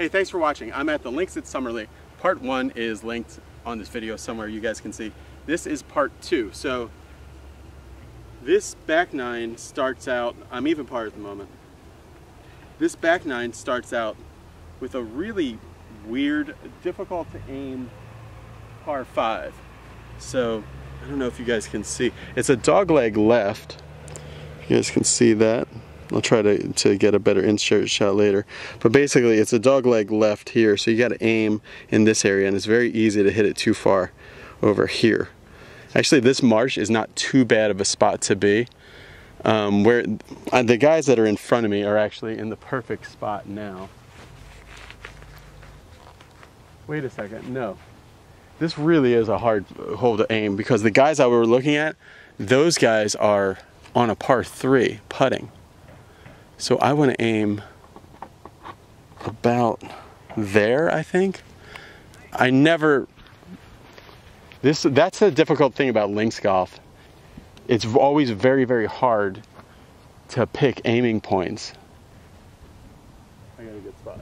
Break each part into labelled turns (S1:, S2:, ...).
S1: Hey, thanks for watching. I'm at the Links at Summerlee. Part 1 is linked on this video somewhere you guys can see. This is part 2. So this back nine starts out, I'm even par at the moment. This back nine starts out with a really weird, difficult to aim par 5. So I don't know if you guys can see. It's a dogleg left. You guys can see that. I'll try to get a better insert shot later. But basically it's a dogleg left here, so you got to aim in this area, and it's very easy to hit it too far over here. Actually, this marsh is not too bad of a spot to be. Where the guys that are in front of me are actually in the perfect spot now. Wait a second, no. This really is a hard hole to aim because the guys that we were looking at, those guys are on a par 3 putting. So I want to aim about there, I think. That's the difficult thing about links golf. It's always very, very hard to pick aiming points. I got a good spot.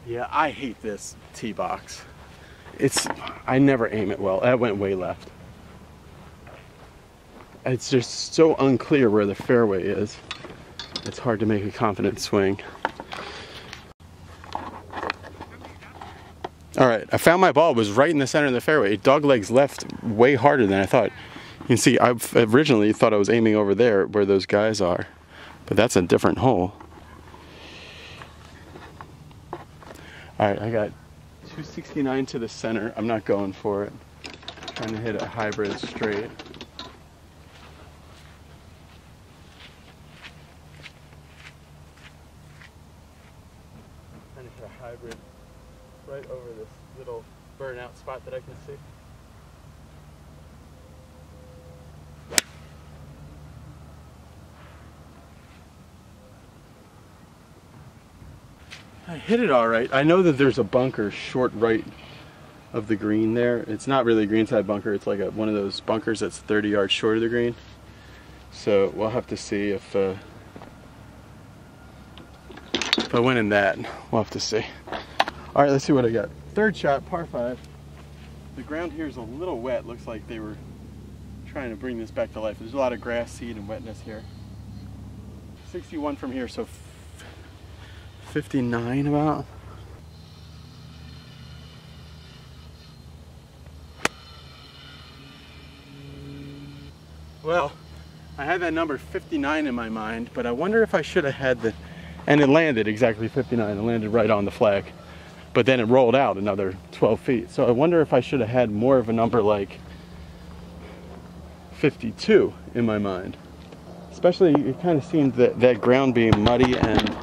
S1: Yeah, I hate this tee box. I never aim it well. That went way left. It's just so unclear where the fairway is. It's hard to make a confident swing. Alright, I found my ball. It was right in the center of the fairway. It doglegs left way harder than I thought. You can see, I originally thought I was aiming over there where those guys are. But that's a different hole. Alright, I got 269 to the center. I'm not going for it. Trying to hit a hybrid straight. Trying to hit a hybrid right over this little burnout spot that I can see. I hit it all right. I know that there's a bunker short right of the green there. It's not really a greenside bunker. It's like one of those bunkers that's 30 yards short of the green. So we'll have to see if I win in that. We'll have to see. All right, let's see what I got. Third shot, par 5. The ground here is a little wet. Looks like they were trying to bring this back to life. There's a lot of grass seed and wetness here. 61 from here, so 59 about. Well, I had that number 59 in my mind, but I wonder if I should have had the, and it landed exactly 59. It landed right on the flag, but then it rolled out another 12 feet. So I wonder if I should have had more of a number like 52 in my mind. Especially, it kind of seemed that ground being muddy and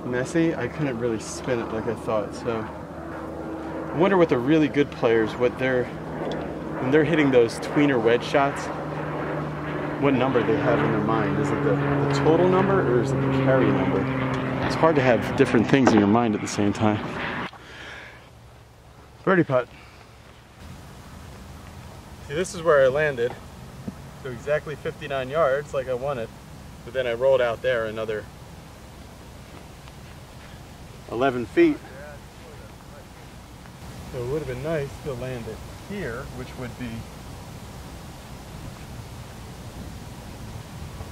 S1: messy, I couldn't really spin it like I thought. So I wonder what the really good players, when they're hitting those tweener wedge shots, what number they have in their mind. Is it the total number or is it the carry number? It's hard to have different things in your mind at the same time. Birdie putt. See, this is where I landed. So exactly 59 yards like I wanted, but then I rolled out there another 11 feet. So it would have been nice to land it here, which would be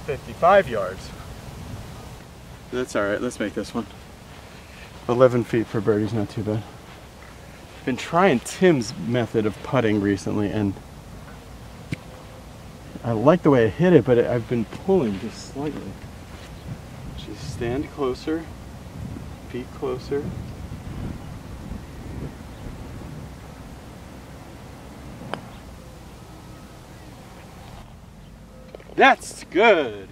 S1: 55 yards. That's alright, let's make this one. 11 feet for birdie's not too bad. Been trying Tim's method of putting recently, and I like the way I hit it, but I've been pulling just slightly. Just stand closer. Feet closer. That's good.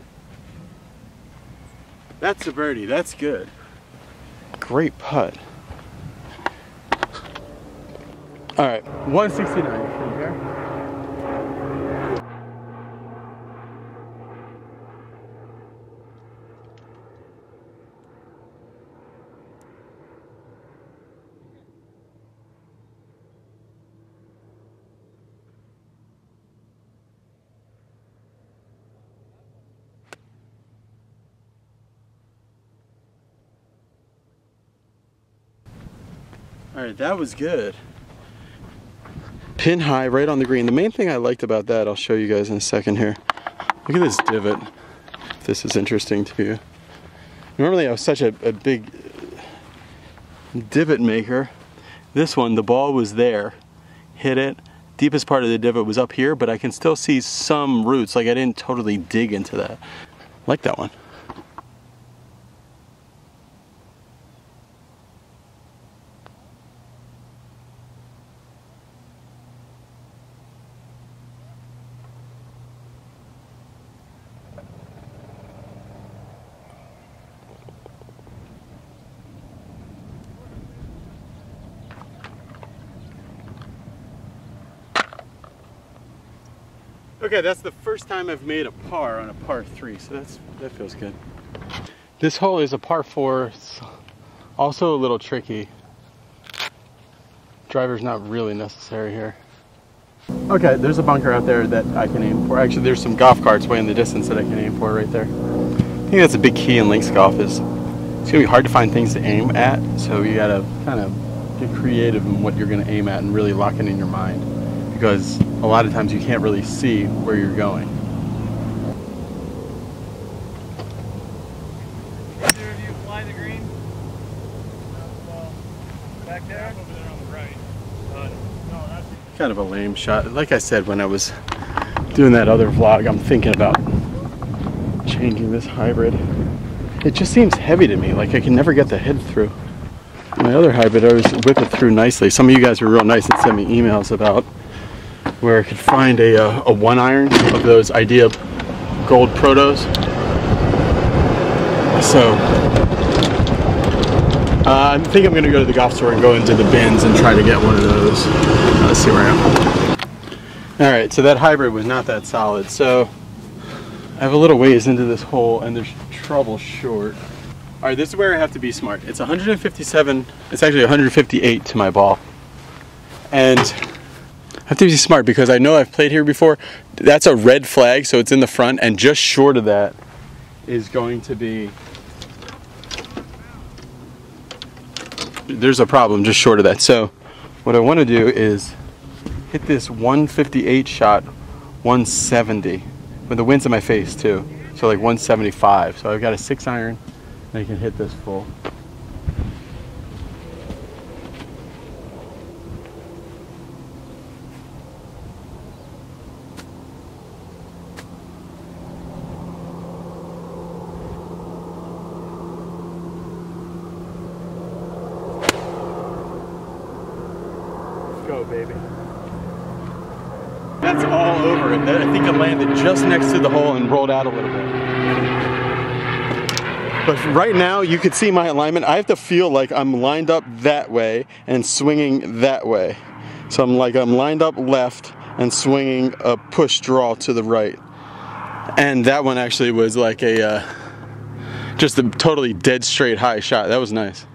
S1: That's a birdie. That's good. Great putt. All right, 169 from here. All right, that was good. Pin high right on the green. The main thing I liked about that, I'll show you guys in a second here. Look at this divot, if this is interesting to you. Normally I was such a big divot maker. This one, the ball was there, hit it. Deepest part of the divot was up here, but I can still see some roots. Like I didn't totally dig into that. Like that one. Okay, that's the first time I've made a par on a par 3, so that feels good. This hole is a par 4, it's also a little tricky. Driver's not really necessary here. Okay, there's a bunker out there that I can aim for. Actually, there's some golf carts way in the distance that I can aim for right there. I think that's a big key in links golf is it's gonna be hard to find things to aim at, so you gotta kind of get creative in what you're gonna aim at and really lock it in your mind. Because a lot of times you can't really see where you're going.
S2: Either of you fly the green? Back there? Over there on the right. No, that's
S1: Kind of a lame shot. Like I said when I was doing that other vlog, I'm thinking about changing this hybrid. It just seems heavy to me, like I can never get the head through. My other hybrid, I always whip it through nicely. Some of you guys were real nice and sent me emails about where I could find a 1-iron of those Idea Gold Protos. So I think I'm gonna go to the golf store and go into the bins and try to get one of those. Let's see where I am. All right, so that hybrid was not that solid. So I have a little ways into this hole and there's trouble short. All right, this is where I have to be smart. It's 157, it's actually 158 to my ball. And I have to be smart because I know I've played here before. That's a red flag, so it's in the front, and just short of that is going to be, there's a problem just short of that. So what I want to do is hit this 158 shot 170 with the wind's in my face too, so like 175. So I've got a 6-iron and I can hit this full. Go, baby. That's all over it. I think it landed just next to the hole and rolled out a little bit. But right now, you can see my alignment. I have to feel like I'm lined up that way and swinging that way. So I'm lined up left and swinging a push draw to the right. And that one actually was like just a totally dead straight high shot. That was nice.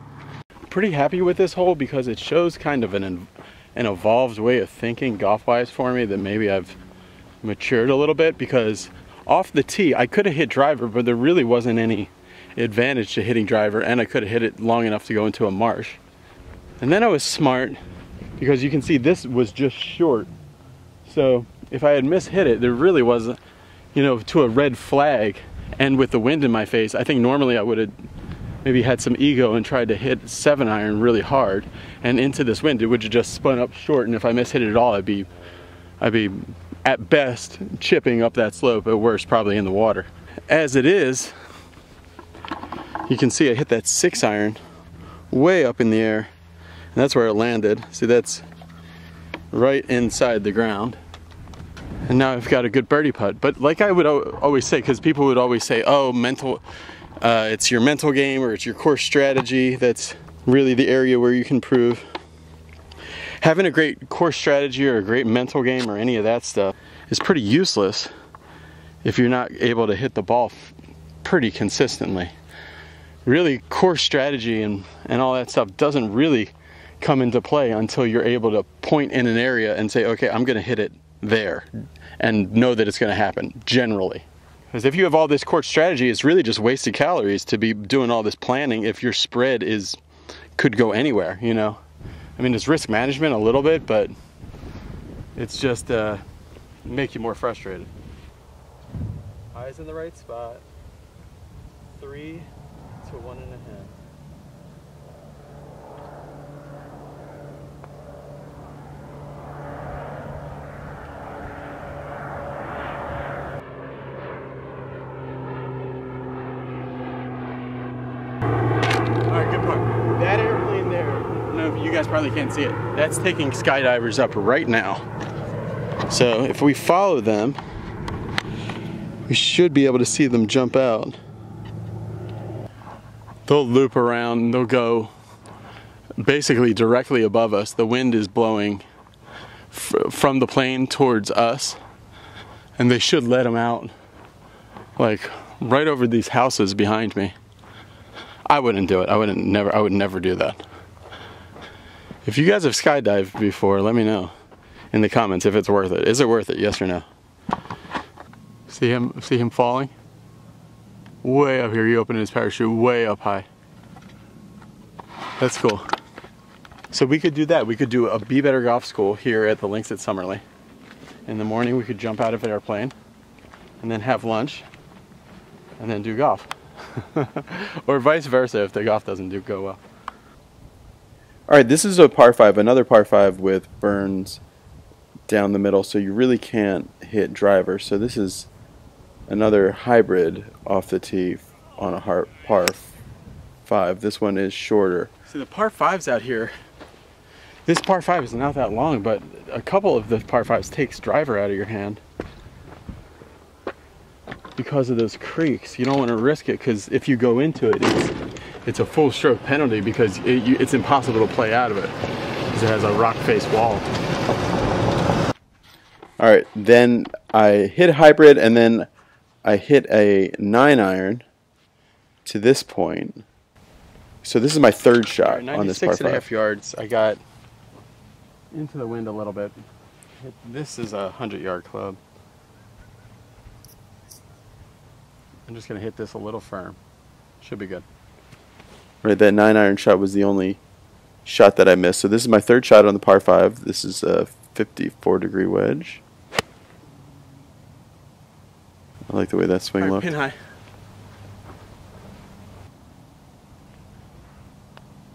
S1: Pretty happy with this hole because it shows kind of an evolved way of thinking golf-wise for me that maybe I've matured a little bit, because off the tee I could have hit driver, but there really wasn't any advantage to hitting driver, and I could have hit it long enough to go into a marsh. And then I was smart because you can see this was just short. So if I had mishit it, there really wasn't, you know, to a red flag and with the wind in my face, I think normally I would have maybe had some ego and tried to hit 7-iron really hard and into this wind, it would have just spun up short, and if I mishit it at all, I'd be at best chipping up that slope, at worst probably in the water. As it is, you can see I hit that 6-iron way up in the air, and that's where it landed. See, that's right inside the ground. And now I've got a good birdie putt. But like I would always say, because people would always say, oh, it's your mental game or it's your course strategy that's really the area where you can prove. Having a great course strategy or a great mental game or any of that stuff is pretty useless if you're not able to hit the ball pretty consistently. Really, course strategy and all that stuff doesn't really come into play until you're able to point in an area and say, okay, I'm gonna hit it there, and know that it's gonna happen, generally. Because if you have all this course strategy, it's really just wasted calories to be doing all this planning if your spread could go anywhere, you know? I mean, it's risk management a little bit, but it's just make you more frustrated. Eyes in the right spot. 3 to 1.5. Alright, good part. That airplane there, I don't know if you guys probably can't see it, that's taking skydivers up right now. So if we follow them, we should be able to see them jump out. They'll loop around and they'll go basically directly above us. The wind is blowing from the plane towards us, and they should let them out like right over these houses behind me. I wouldn't do it. I would never do that. If you guys have skydived before, let me know in the comments if it's worth it. Is it worth it? Yes or no? See him falling? Way up here. He opened his parachute way up high. That's cool. So we could do that. We could do a Be Better Golf School here at the links at Summerley. In the morning we could jump out of an airplane and then have lunch and then do golf. Or vice versa if the golf doesn't go well. Alright, this is a par 5, another par 5 with burns down the middle, so you really can't hit driver. So this is another hybrid off the tee on a par 5. This one is shorter. See, the par 5s out here, this par 5 is not that long, but a couple of the par 5s takes driver out of your hand because of those creeks. You don't want to risk it, because if you go into it, it's a full stroke penalty, because it's impossible to play out of it because it has a rock face wall. Alright, then I hit a hybrid, and then I hit a 9-iron to this point. So this is my third shot on this par 5. 96.5 yards. I got into the wind a little bit. This is a 100-yard club. I'm just going to hit this a little firm. Should be good. Right, that 9-iron shot was the only shot that I missed. So this is my third shot on the par 5. This is a 54-degree wedge. I like the way that swing looked. Pin high.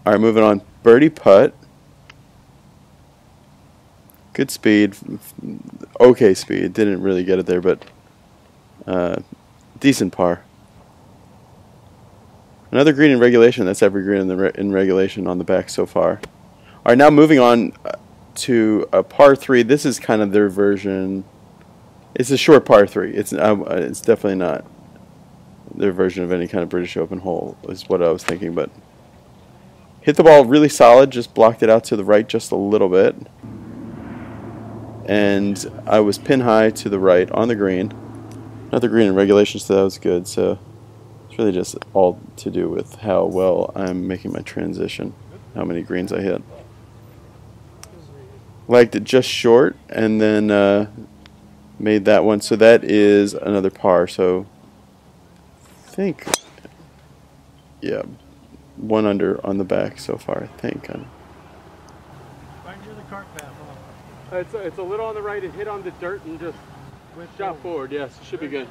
S1: Alright, moving on. Birdie putt. Good speed. Okay speed. Didn't really get it there, but decent par. Another green in regulation. That's every green in regulation on the back so far. Alright, now moving on to a par 3. This is kind of their version. It's a short par 3. It's definitely not their version of any kind of British Open hole, is what I was thinking. But hit the ball really solid. Just blocked it out to the right just a little bit. And I was pin high to the right on the green. Another green in regulation, so that was good. So it's really just all to do with how well I'm making my transition, how many greens I hit. Liked it just short, and then made that one. So that is another par. So I think, yeah, 1 under on the back so far, I think.
S2: Right near the cart path, huh?
S1: It's a little on the right. It hit on the dirt and just shot forward. Yes, it should be good.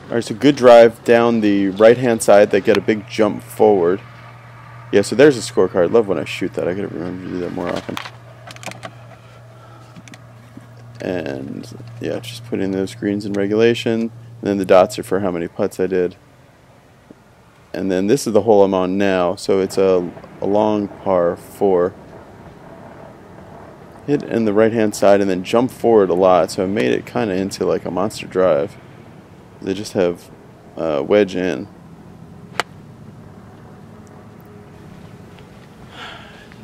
S1: Alright, so good drive down the right-hand side. They get a big jump forward. Yeah, so there's a scorecard. Love when I shoot that. I gotta remember to do that more often. And yeah, just putting those greens in regulation. And then the dots are for how many putts I did. And then this is the hole I'm on now. So it's a long par 4. Hit in the right-hand side and then jump forward a lot. So I made it kind of into like a monster drive. They just have wedge in.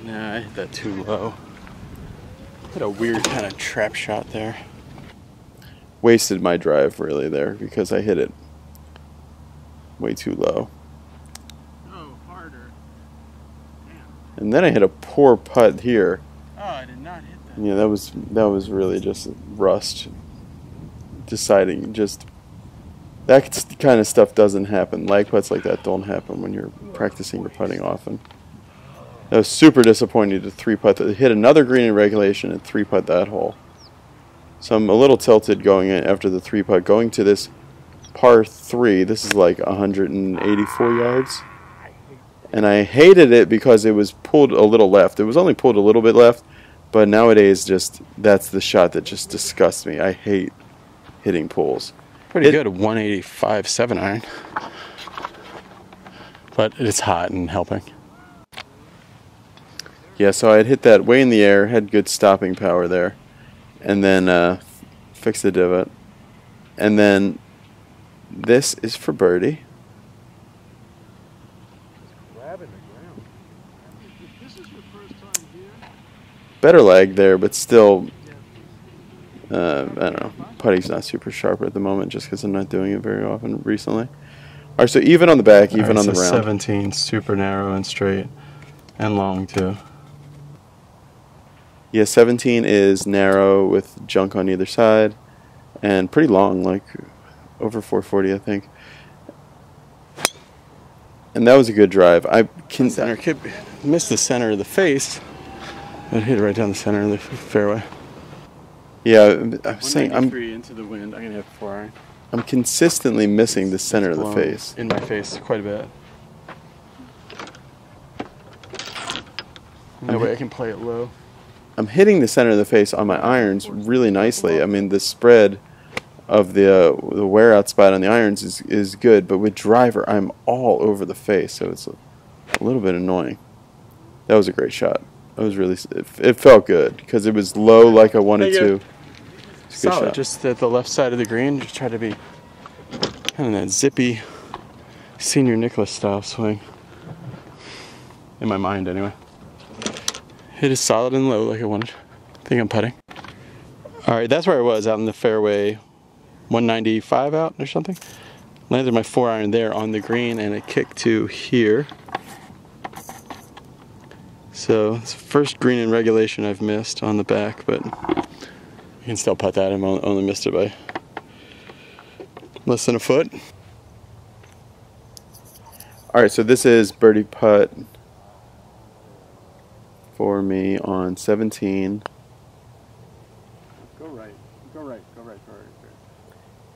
S1: Nah, I hit that too low. Hit a weird kind of trap shot there. Wasted my drive really there because I hit it way too low.
S2: Oh, harder. Damn.
S1: And then I hit a poor putt here.
S2: Oh, I did not hit that.
S1: Yeah, that was really just rust. Deciding just that kind of stuff doesn't happen. Lag putts like that don't happen when you're practicing your putting often. That was super disappointing to 3-putt that. Hit another green in regulation and 3-putt that hole. So I'm a little tilted going in after the 3-putt. Going to this par 3, this is like 184 yards. And I hated it because it was pulled a little left. It was only pulled a little bit left, but nowadays just that's the shot that just disgusts me. I hate hitting pulls. Pretty good, 185 7-iron. But it's hot and helping. Yeah, so I had hit that way in the air, had good stopping power there, and then fixed the divot. And then this is for birdie. Better lag there, but still, I don't know. Putting's not super sharp at the moment just because I'm not doing it very often recently. All right, so even on the back, even on the round. 17, super narrow and straight and long too. Yeah, 17 is narrow with junk on either side and pretty long, like over 440, I think. And that was a good drive. I missed the center of the face. I hit it right down the center of the fairway. Yeah, I'm saying I'm into the wind. I'm gonna have 4-iron. I'm consistently missing the center of the face. In my face, quite a bit. That way I can play it low. I'm hitting the center of the face on my irons really nicely. I mean, the spread of the wear out spot on the irons is good, but with driver, I'm all over the face, so it's a little bit annoying. That was a great shot. It was really, it felt good because it was low like I wanted to. Solid, shot. Just at the left side of the green. Just try to be kind of that zippy Senior Nicholas style swing. In my mind, anyway. Hit it solid and low like I wanted. I think I'm putting. All right, that's where I was out in the fairway, 195 out or something. Landed my 4-iron there on the green and it kicked to here. So it's the first green in regulation I've missed on the back, but you can still putt that. I only missed it by less than a foot. All right, so this is birdie putt for me on 17. Go right, go right, go right, go right.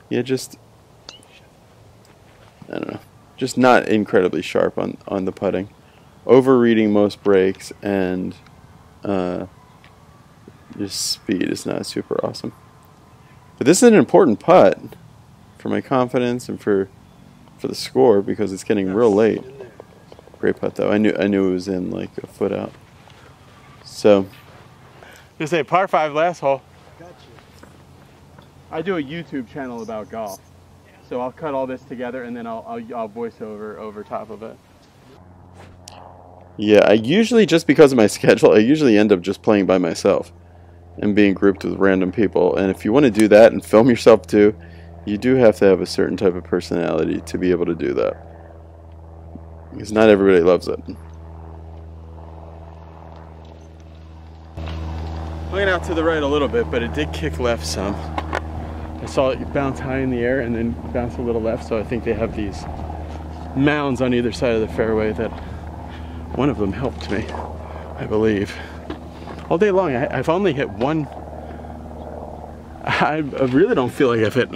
S1: Yeah, just, I don't know, just not incredibly sharp on the putting. Overreading most breaks and just speed is not super awesome. But this is an important putt for my confidence and for the score because it's getting real late. Great putt though. I knew it was in like a foot out. So just a par 5 last hole. Gotcha. I do a YouTube channel about golf, so I'll cut all this together and then I'll voice over top of it. Yeah, I usually, just because of my schedule, I usually end up just playing by myself and being grouped with random people. And if you want to do that and film yourself too, you do have to have a certain type of personality to be able to do that. Because not everybody loves it. Went out to the right a little bit, but it did kick left some. I saw it bounce high in the air and then bounce a little left, so I think they have these mounds on either side of the fairway that one of them helped me, I believe. All day long, I've only hit one. I really don't feel like I've hit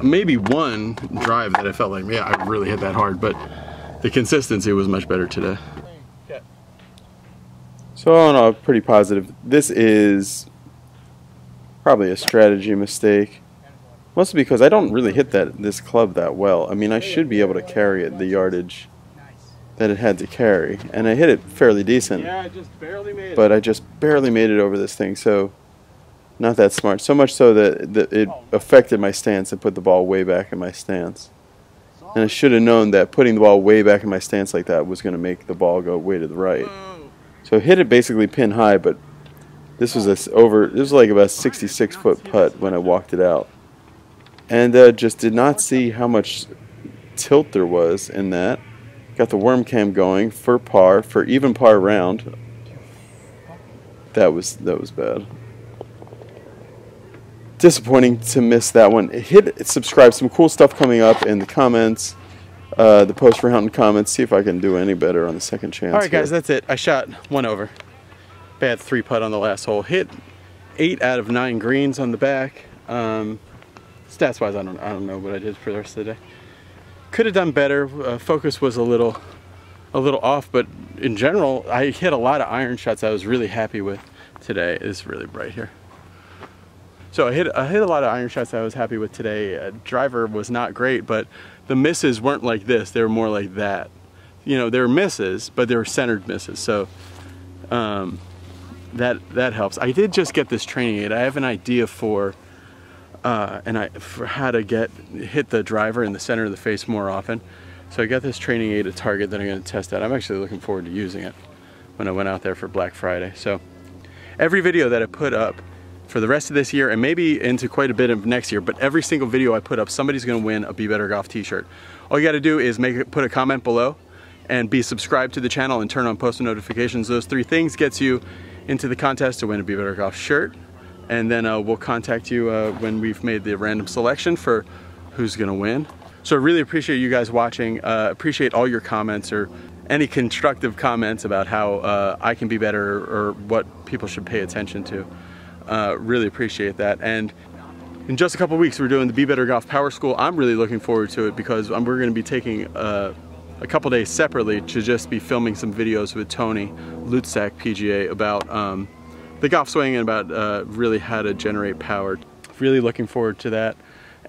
S1: maybe one drive that I felt like, yeah, I really hit that hard, but the consistency was much better today. So all in all, pretty positive. This is probably a strategy mistake. Mostly because I don't really hit this club that well. I mean, I should be able to carry it the yardage that it had to carry, and I hit it fairly decent. Yeah, I just barely made it. But I just barely made it over this thing, so not that smart. So much so that it affected my stance and put the ball way back in my stance. And I should have known that putting the ball way back in my stance like that was going to make the ball go way to the right. So I hit it basically pin high, but this was this was like about a 66-foot putt when I walked it out. And just did not see how much tilt there was in that. Got the worm cam going for par, for even par round. That was bad. Disappointing to miss that one. Hit subscribe. Some cool stuff coming up in the comments. the post for hunting comments, see if I can do any better on the second chance. All right, guys, that's it. I shot 1 over. Bad 3 putt on the last hole. Hit 8 out of 9 greens on the back. Stats wise, I don't know what I did for the rest of the day. Could have done better. Focus was a little off, but in general, I hit a lot of iron shots I was really happy with today. It's really bright here. So I hit a lot of iron shots I was happy with today. Driver was not great, but the misses weren't like this. They were more like that. You know, they were misses, but they were centered misses. So that helps. I did just get this training aid. I have an idea for how to hit the driver in the center of the face more often. So I got this training aid, a target that I'm going to test out. I'm actually looking forward to using it when I went out there for Black Friday. So every video that I put up for the rest of this year, and maybe into quite a bit of next year, but every single video I put up, somebody's gonna win a Be Better Golf t-shirt. All you gotta do is put a comment below and be subscribed to the channel and turn on post notifications. Those 3 things gets you into the contest to win a Be Better Golf shirt. And then we'll contact you when we've made the random selection for who's gonna win. So I really appreciate you guys watching. Appreciate all your comments or any constructive comments about how I can be better or what people should pay attention to. Really appreciate that. And in just a couple weeks we're doing the Be Better Golf Power School. I'm really looking forward to it because we're going to be taking a couple days separately to just be filming some videos with Tony Lutsak PGA about the golf swing and about really how to generate power. Really looking forward to that.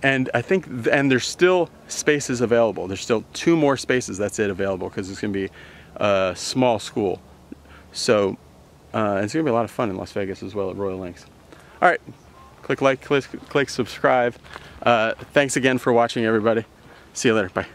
S1: And I think, and there's still spaces available. There's still 2 more spaces, that's it, available, because it's going to be a small school. So it's going to be a lot of fun in Las Vegas as well at Royal Links. All right, click like, click subscribe. Thanks again for watching, everybody. See you later. Bye.